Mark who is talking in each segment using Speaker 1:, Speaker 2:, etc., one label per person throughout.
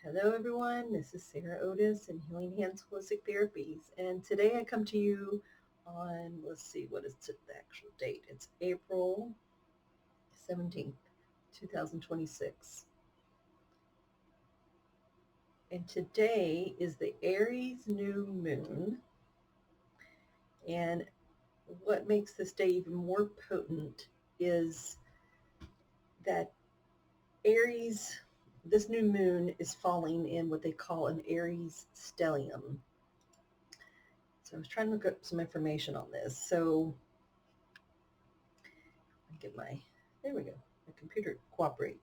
Speaker 1: Hello, everyone. This is Sarah Otis and Healing Hands Holistic Therapies. And today I come to you on, let's see, what is the actual date? It's April 17th, 2026. And today is the Aries new moon. And what makes this day even more potent is that Aries, this new moon is falling in what they call an Aries Stellium. So I was trying to look up some information on this. So I get there we go, my computer cooperate.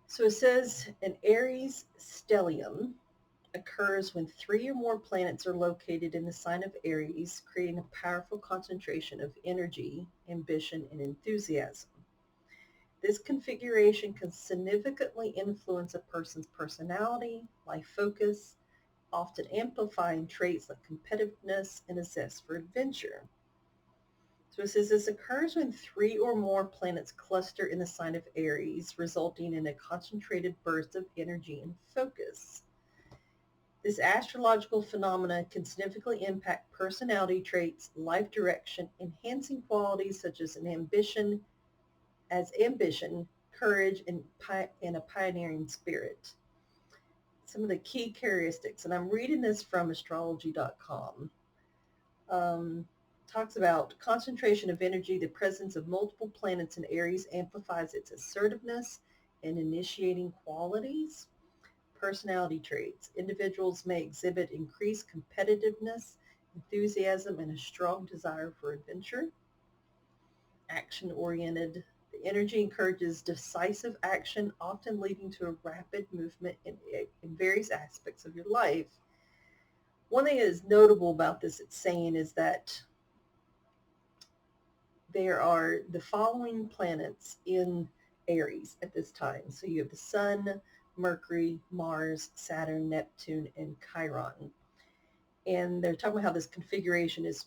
Speaker 1: So it says an Aries stellium occurs when three or more planets are located in the sign of Aries, creating a powerful concentration of energy, ambition, and enthusiasm. This configuration can significantly influence a person's personality, life focus, often amplifying traits like competitiveness and a zest for adventure. So it says this occurs when three or more planets cluster in the sign of Aries, resulting in a concentrated burst of energy and focus. This astrological phenomena can significantly impact personality traits, life direction, enhancing qualities such as ambition, courage, and a pioneering spirit. Some of the key characteristics, and I'm reading this from astrology.com. Talks about concentration of energy. The presence of multiple planets in Aries amplifies its assertiveness and initiating qualities. Personality traits. Individuals may exhibit increased competitiveness, enthusiasm, and a strong desire for adventure. Action-oriented. The energy encourages decisive action, often leading to a rapid movement in various aspects of your life. One thing that is notable about this it's saying is that there are the following planets in Aries at this time. So you have the Sun, Mercury, Mars, Saturn, Neptune, and Chiron. And they're talking about how this configuration is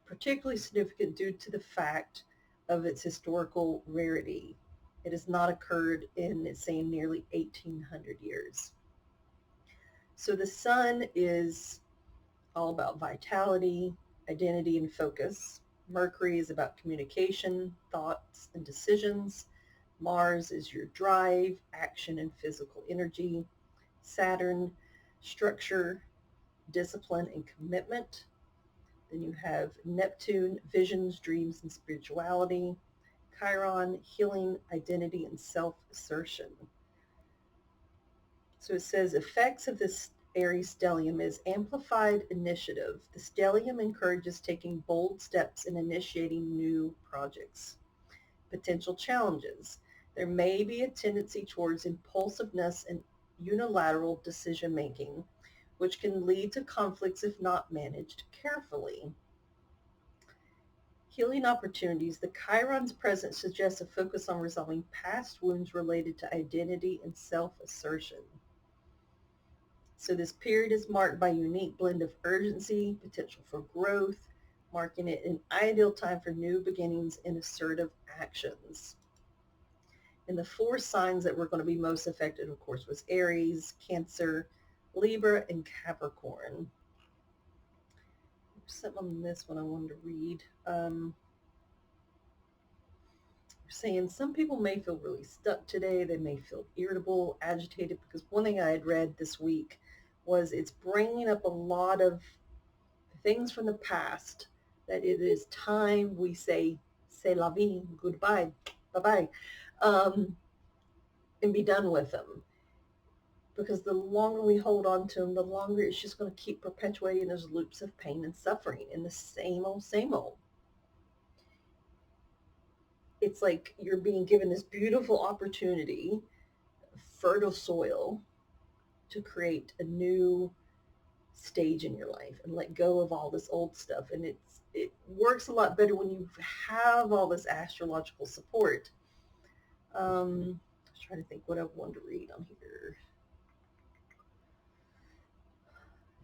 Speaker 1: particularly significant due to the fact of its historical rarity. It has not occurred in, it's saying, nearly 1,800 years. So the Sun is all about vitality, identity, and focus. Mercury is about communication, thoughts, and decisions. Mars is your drive, action, and physical energy. Saturn, structure, discipline, and commitment. Then you have Neptune, visions, dreams, and spirituality. Chiron, healing, identity, and self-assertion. So it says effects of this Aries stellium is amplified initiative. The stellium encourages taking bold steps in initiating new projects. Potential challenges. There may be a tendency towards impulsiveness and unilateral decision making, which can lead to conflicts if not managed carefully. Healing opportunities. The Chiron's presence suggests a focus on resolving past wounds related to identity and self-assertion. So this period is marked by a unique blend of urgency, potential for growth, marking it an ideal time for new beginnings and assertive actions. And the four signs that were going to be most affected, of course, was Aries, Cancer, Libra, and Capricorn. There's something on this one I wanted to read. Saying some people may feel really stuck today. They may feel irritable, agitated, because one thing I had read this week was it's bringing up a lot of things from the past that it is time we say, c'est la vie, goodbye, bye-bye, and be done with them. Because the longer we hold on to them, the longer it's just going to keep perpetuating those loops of pain and suffering in the same old, same old. It's like you're being given this beautiful opportunity, fertile soil, to create a new stage in your life and let go of all this old stuff. And it works a lot better when you have all this astrological support. I was trying to think what I wanted to read on here.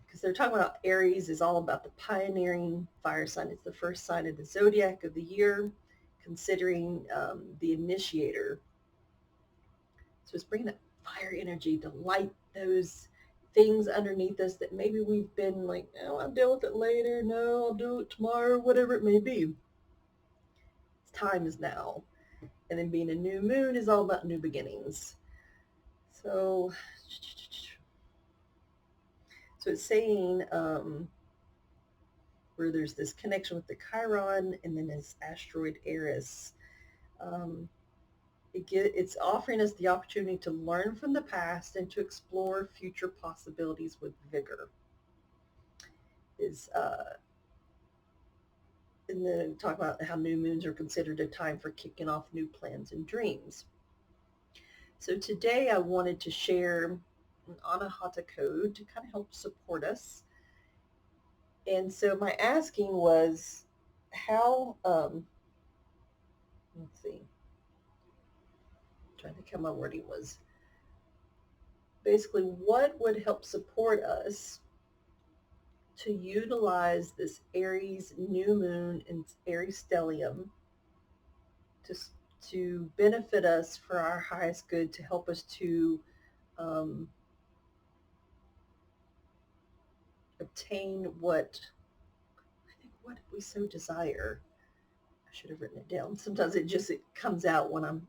Speaker 1: Because they're talking about Aries is all about the pioneering fire sign. It's the first sign of the zodiac of the year, considering the initiator. So it's bringing up fire energy to light those things underneath us that maybe we've been like, oh, I'll deal with it later. No, I'll do it tomorrow, whatever it may be. Time is now. And then being a new moon is all about new beginnings. So, so it's saying where there's this connection with the Chiron and then this asteroid Eris. Um, it's offering us the opportunity to learn from the past and to explore future possibilities with vigor. Is And then talk about how new moons are considered a time for kicking off new plans and dreams. So today I wanted to share an Anahata Code to kind of help support us. And so my asking was how, let's see, trying to think how my wording was. Basically, what would help support us to utilize this Aries new moon and Aries Stellium to, to benefit us for our highest good, to help us to um, obtain what I think what we so desire. I should have written it down. Sometimes it comes out when I'm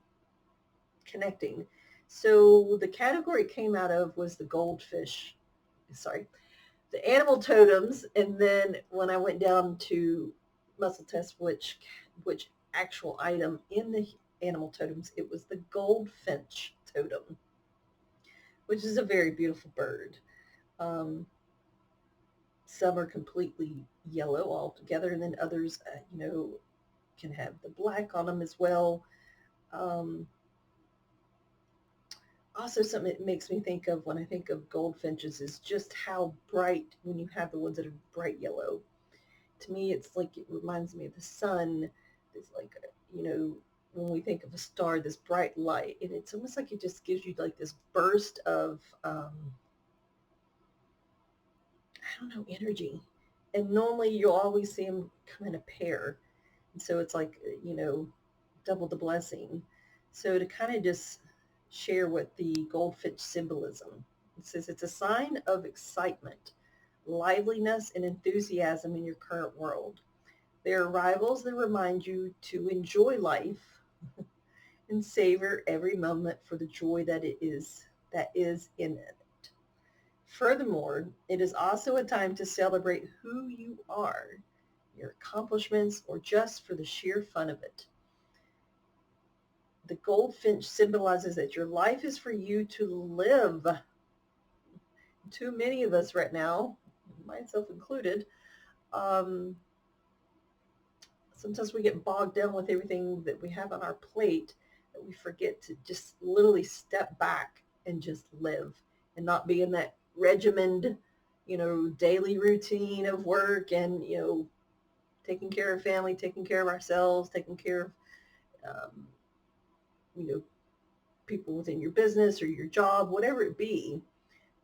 Speaker 1: connecting. So the category it came out of was the goldfish. Sorry, the animal totems, and then when I went down to muscle test which actual item in the animal totems, it was the Gold Finch totem, which is a very beautiful bird. Um, some are completely yellow altogether, and then others, can have the black on them as well. Um, Also, something it makes me think of when I think of goldfinches is just how bright when you have the ones that are bright yellow. To me, it's like it reminds me of the sun. It's like, when we think of a star, this bright light, and it's almost like it just gives you like this burst of, I don't know, energy. And normally you'll always see them come in a pair. And so it's like, double the blessing. So to kind of just share what the goldfinch symbolism. It says it's a sign of excitement, liveliness, and enthusiasm in your current world. They are arrivals that remind you to enjoy life and savor every moment for the joy that is in it. Furthermore, it is also a time to celebrate who you are, your accomplishments, or just for the sheer fun of it. The goldfinch symbolizes that your life is for you to live. Too many of us right now, myself included, um, sometimes we get bogged down with everything that we have on our plate that we forget to just literally step back and just live and not be in that regimented, daily routine of work and, taking care of family, taking care of ourselves, taking care of, um, you know, people within your business or your job, whatever it be.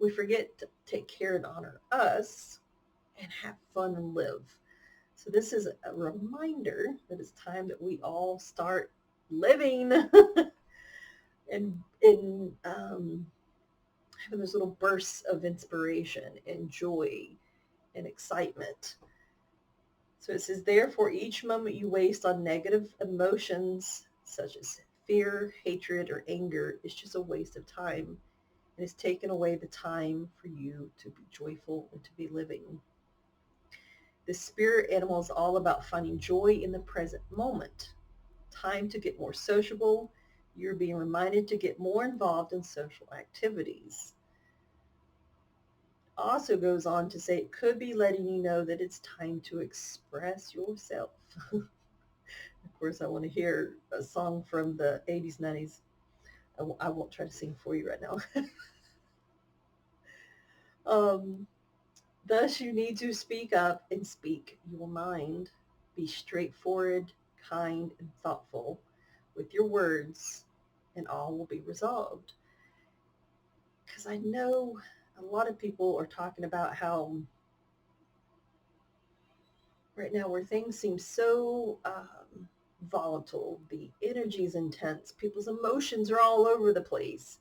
Speaker 1: We forget to take care and honor us and have fun and live. So this is a reminder that it's time that we all start living and having those little bursts of inspiration and joy and excitement. So it says, therefore, each moment you waste on negative emotions such as fear, hatred, or anger is just a waste of time, and it's taken away the time for you to be joyful and to be living. The spirit animal is all about finding joy in the present moment. Time to get more sociable. You're being reminded to get more involved in social activities. Also goes on to say it could be letting you know that it's time to express yourself. Of course, I want to hear a song from the 80s, 90s. I won't try to sing for you right now. um, Thus, you need to speak up and speak your mind. Be straightforward, kind, and thoughtful with your words, and all will be resolved. Because I know a lot of people are talking about how right now where things seem so volatile, the energy is intense, people's emotions are all over the place.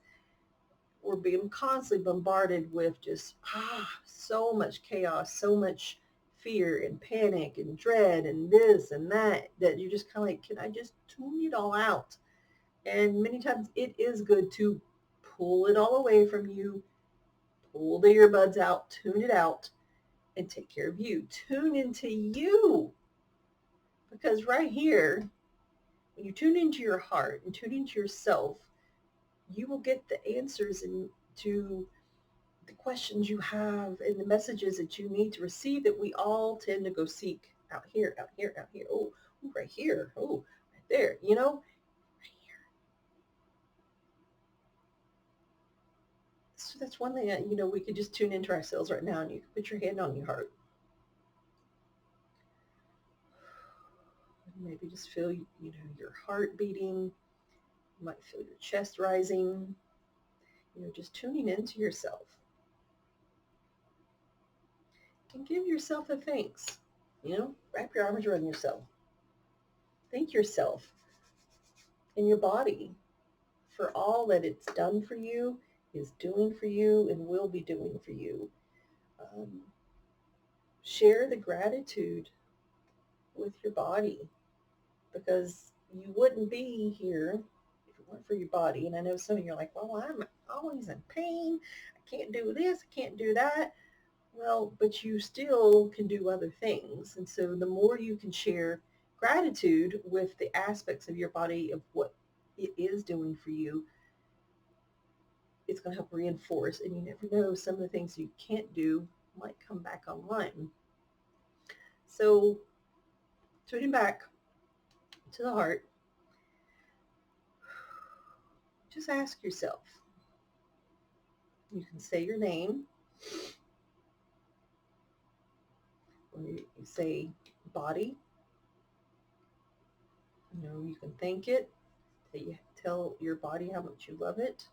Speaker 1: we're being constantly bombarded with just so much chaos, so much fear and panic and dread and this and that, that you're just kind of like, can I just tune it all out? And many times it is good to pull it all away from you, pull the earbuds out, tune it out, and take care of you. Tune into you. Because right here, when you tune into your heart and tune into yourself, you will get the answers to the questions you have and the messages that you need to receive that we all tend to go seek out here, out here, out here. Oh, right here. Oh, right there. Right here. So that's one thing that, we could just tune into ourselves right now, and you can put your hand on your heart. Maybe just feel, your heart beating. You might feel your chest rising. Just tuning into yourself. And give yourself a thanks. Wrap your arms around yourself. Thank yourself and your body for all that it's done for you, is doing for you, and will be doing for you. Um, Share the gratitude with your body, because you wouldn't be here if it weren't for your body. And I know some of you are like, well, I'm always in pain. I can't do this. I can't do that. Well, but you still can do other things. And so the more you can share gratitude with the aspects of your body of what it is doing for you, it's going to help reinforce. And you never know, some of the things you can't do might come back online. So tuning back to the heart, just ask yourself. You can say your name, or you say body. You can thank it, that you tell your body how much you love it.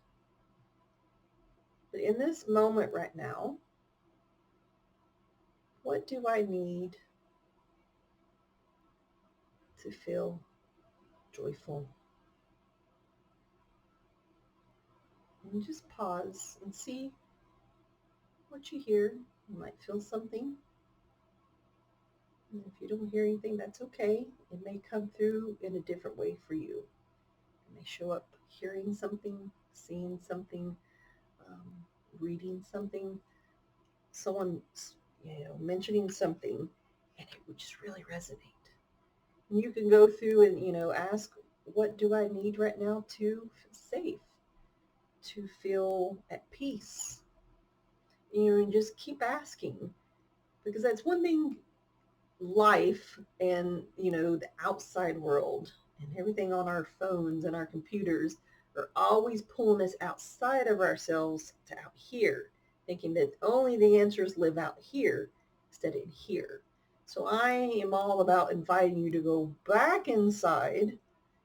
Speaker 1: But in this moment right now, what do I need to feel joyful? And just pause and see what you hear. You might feel something. And if you don't hear anything, that's okay. It may come through in a different way for you. It may show up hearing something, seeing something, reading something, someone, mentioning something, and it would just really resonate. And you can go through and, ask, what do I need right now to feel safe, to feel at peace? And just keep asking, because that's one thing. Life and the outside world and everything on our phones and our computers are always pulling us outside of ourselves to out here, thinking that only the answers live out here instead of in here. So I am all about inviting you to go back inside,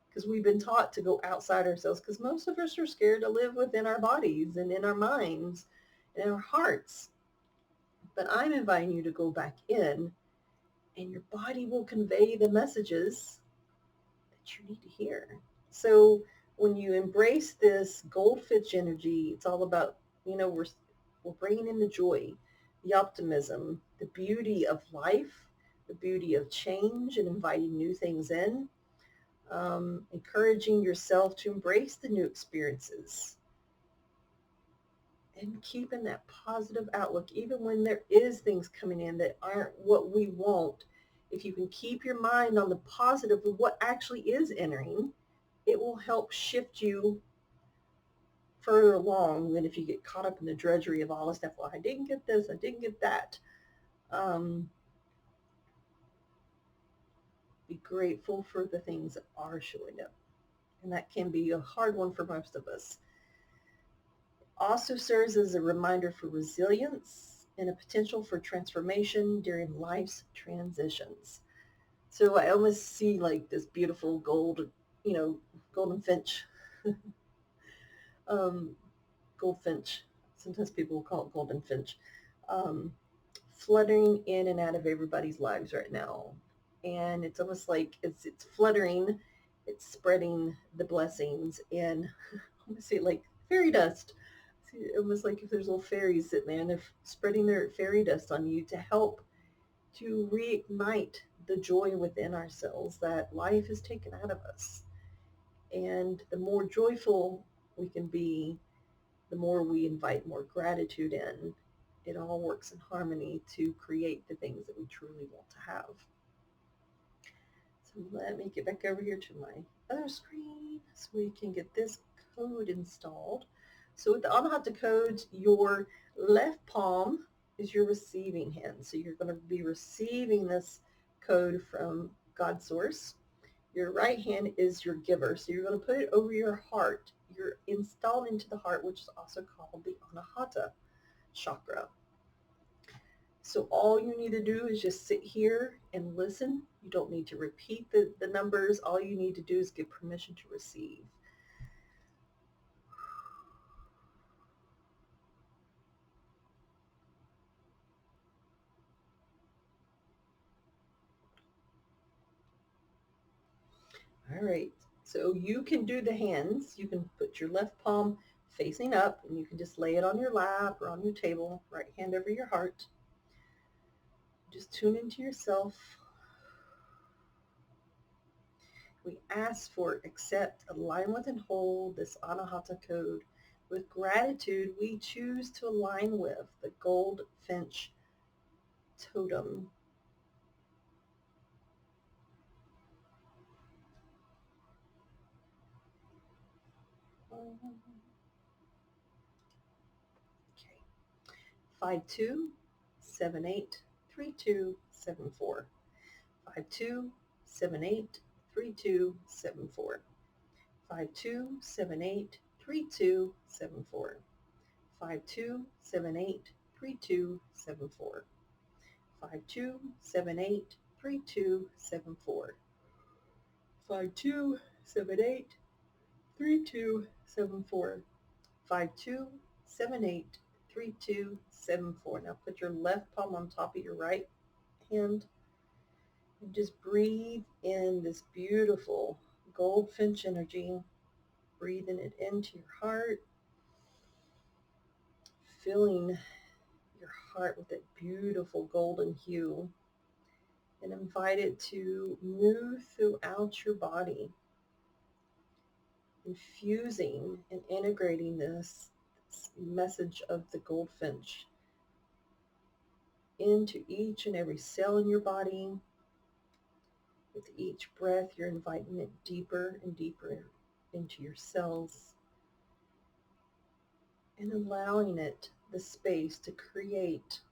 Speaker 1: because we've been taught to go outside ourselves, because most of us are scared to live within our bodies and in our minds and in our hearts. But I'm inviting you to go back in, and your body will convey the messages that you need to hear. So when you embrace this Gold Finch energy, it's all about, we're bringing in the joy, the optimism, the beauty of life, the beauty of change, and inviting new things in, encouraging yourself to embrace the new experiences, and keeping that positive outlook, even when there is things coming in that aren't what we want. If you can keep your mind on the positive of what actually is entering, it will help shift you further along than if you get caught up in the drudgery of all the stuff. Well, I didn't get this, I didn't get that. Be grateful for the things that are showing up. And that can be a hard one for most of us. Also serves as a reminder for resilience and a potential for transformation during life's transitions. So I almost see like this beautiful golden finch, um, gold finch. Sometimes people will call it golden finch, um, fluttering in and out of everybody's lives right now. And it's almost like it's fluttering, it's spreading the blessings, and I want to say like fairy dust, See, almost like if there's little fairies sitting there and they're spreading their fairy dust on you to help to reignite the joy within ourselves that life has taken out of us. And the more joyful we can be, the more we invite more gratitude in. It all works in harmony to create the things that we truly want to have. So let me get back over here to my other screen so we can get this code installed. So with the Anahata Code, your left palm is your receiving hand. So you're going to be receiving this code from God Source. Your right hand is your giver. So you're going to put it over your heart. You're installed into the heart, which is also called the Anahata chakra. So all you need to do is just sit here and listen. You don't need to repeat the numbers. All you need to do is give permission to receive. All right. So you can do the hands. You can put your left palm facing up and you can just lay it on your lap or on your table, right hand over your heart. Just tune into yourself. We ask for, accept, align with, and hold this Anahata Code. With gratitude, we choose to align with the Gold Finch totem. Okay. 52783274. 52783274. 52783274. 52783274. 52783274. 52783274. 52783274. Now put your left palm on top of your right hand and just breathe in this beautiful gold finch energy. Breathing it into your heart, filling your heart with that beautiful golden hue, and invite it to move throughout your body, infusing and integrating this message of the goldfinch into each and every cell in your body. With each breath, you're inviting it deeper and deeper into your cells and allowing it the space to create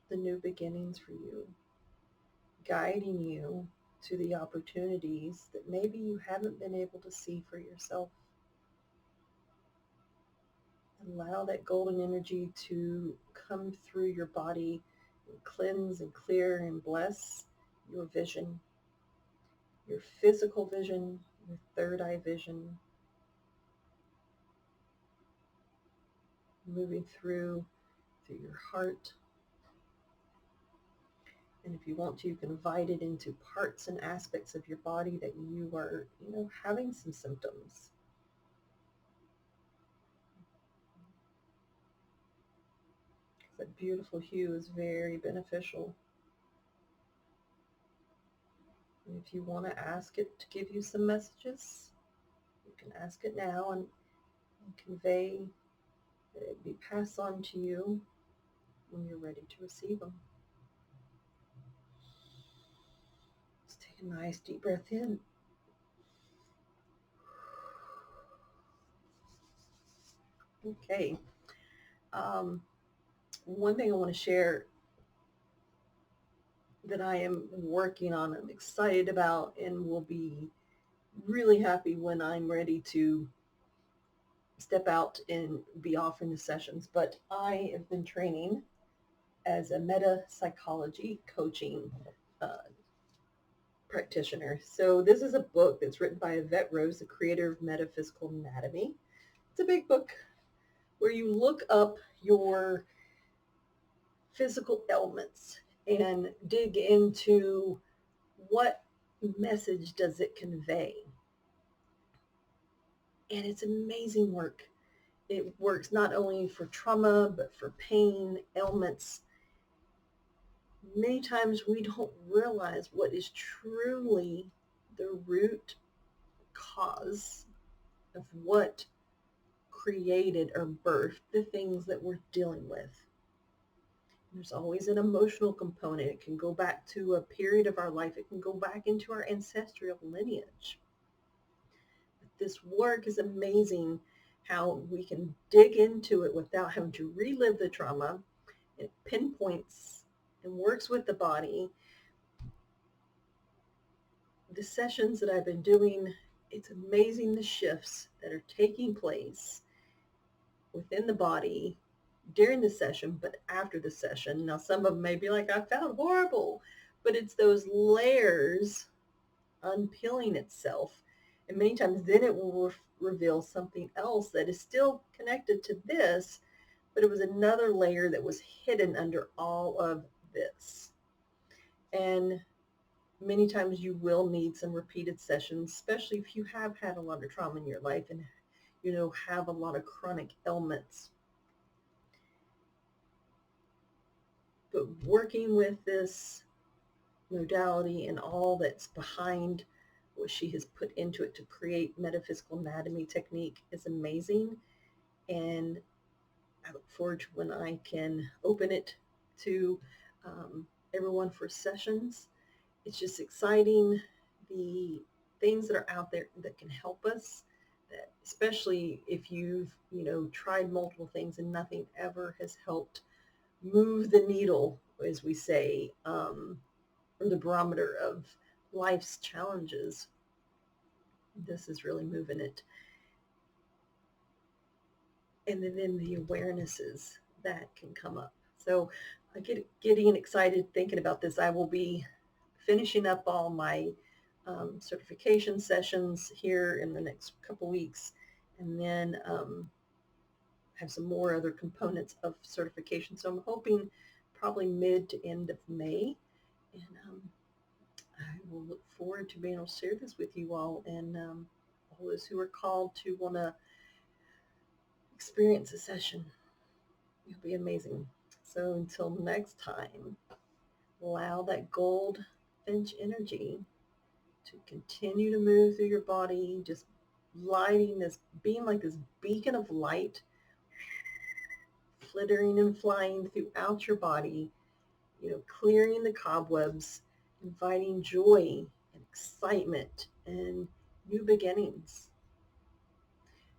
Speaker 1: the new beginnings for you, guiding you to the opportunities that maybe you haven't been able to see for yourself. Allow that golden energy to come through your body and cleanse and clear and bless your vision, your physical vision, your third eye vision, moving through your heart. And if you want to, you can invite it into parts and aspects of your body that you are, having some symptoms. That beautiful hue is very beneficial. And if you want to ask it to give you some messages, you can ask it now and convey that it be passed on to you when you're ready to receive them. Just take a nice deep breath in. Okay. One thing I want to share that I am working on, I'm excited about, and will be really happy when I'm ready to step out and be offering the sessions. But I have been training as a meta psychology coaching practitioner. So this is a book that's written by Yvette Rose, the creator of Metaphysical Anatomy. It's a big book where you look up your physical elements and dig into what message does it convey. And it's amazing work. It works not only for trauma, but for pain, ailments. Many times we don't realize what is truly the root cause of what created or birthed the things that we're dealing with. There's always an emotional component. It can go back to a period of our life. It can go back into our ancestral lineage. But this work is amazing how we can dig into it without having to relive the trauma. It pinpoints and works with the body. The sessions that I've been doing, it's amazing the shifts that are taking place within the body during the session, but after the session. Now, some of them may be like, I felt horrible, but it's those layers unpeeling itself. And many times then it will reveal something else that is still connected to this, but it was another layer that was hidden under all of this. And many times you will need some repeated sessions, especially if you have had a lot of trauma in your life and have a lot of chronic ailments. But working with this modality and all that's behind what she has put into it to create metaphysical anatomy technique is amazing. And I look forward to when I can open it to everyone for sessions. It's just exciting, the things that are out there that can help us, that especially if you've tried multiple things and nothing ever has helped move the needle, as we say, or the barometer of life's challenges. This is really moving it. And then the awarenesses that can come up. So I get getting excited thinking about this. I will be finishing up all my certification sessions here in the next couple weeks, and then have some more other components of certification. So I'm hoping probably mid to end of May, and I will look forward to being able to share this with you all, and all those who are called to want to experience a session. It'll be amazing. So until next time, allow that Gold Finch energy to continue to move through your body, just lighting this, being like this beacon of light, flittering and flying throughout your body, clearing the cobwebs, inviting joy and excitement and new beginnings.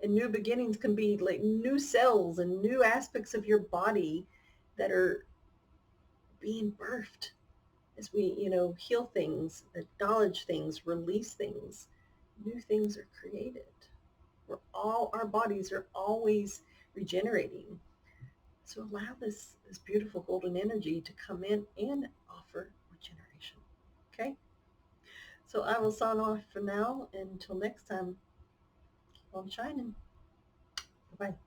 Speaker 1: And new beginnings can be like new cells and new aspects of your body that are being birthed as we, heal things, acknowledge things, release things. New things are created. Our bodies are always regenerating. So allow this beautiful golden energy to come in and offer regeneration. Okay? So I will sign off for now. Until next time, keep on shining. Bye-bye.